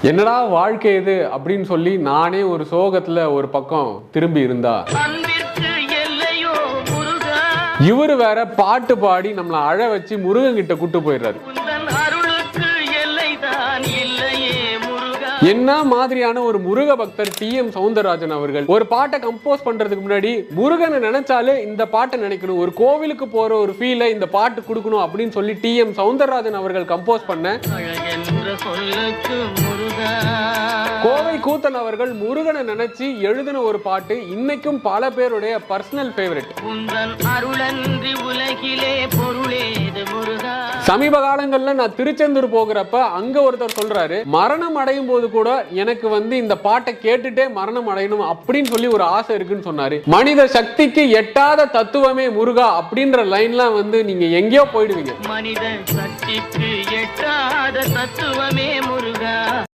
என்னடா வாழ்க்கை இது அப்படின்னு சொல்லி நானே ஒரு சோகத்துல ஒரு பக்கம் திரும்பி இருந்தா, இவரு வேற பாட்டு பாடி நம்மள அழ வச்சு முருகன் கிட்ட கூட்டு போயிடுறாரு. என்ன மாதிரியான ஒரு முருக பக்தர் டி.எம். சௌந்தரராஜன் அவர்கள் ஒரு பாட்டை கம்போஸ் பண்றதுக்கு முன்னாடி முருகனை நினைச்சாலே இந்த பாட்டை நினைக்கணும், ஒரு கோவிலுக்கு போற ஒரு ஃபீலை இந்த பாட்டு கொடுக்கணும் அப்படின்னு சொல்லி டி.எம். சௌந்தரராஜன் அவர்கள் கம்போஸ் பண்ண கோவை கூத்தன் அவர்கள் முருகனை நினைச்சு எழுதின ஒரு பாட்டு இன்னைக்கும் பல பேருடைய பர்சனல் ஃபேவரட். சமீப காலங்கள்ல நான் திருச்செந்தூர் போகிறப்ப அங்க ஒருத்தர் சொல்றாரு, மரணம் அடையும் போது கூட எனக்கு இந்த பாட்டை கேட்டுட்டே மரணம் அடையணும் அப்படின்னு சொல்லி ஒரு ஆசை இருக்குன்னு சொன்னாரு. மனித சக்திக்கு எட்டாத தத்துவமே முருகா அப்படின்ற லைன்லாம் நீங்க எங்கேயோ போயிடுவீங்க. மனித சக்திக்கு எட்டாத தத்துவமே முருகா.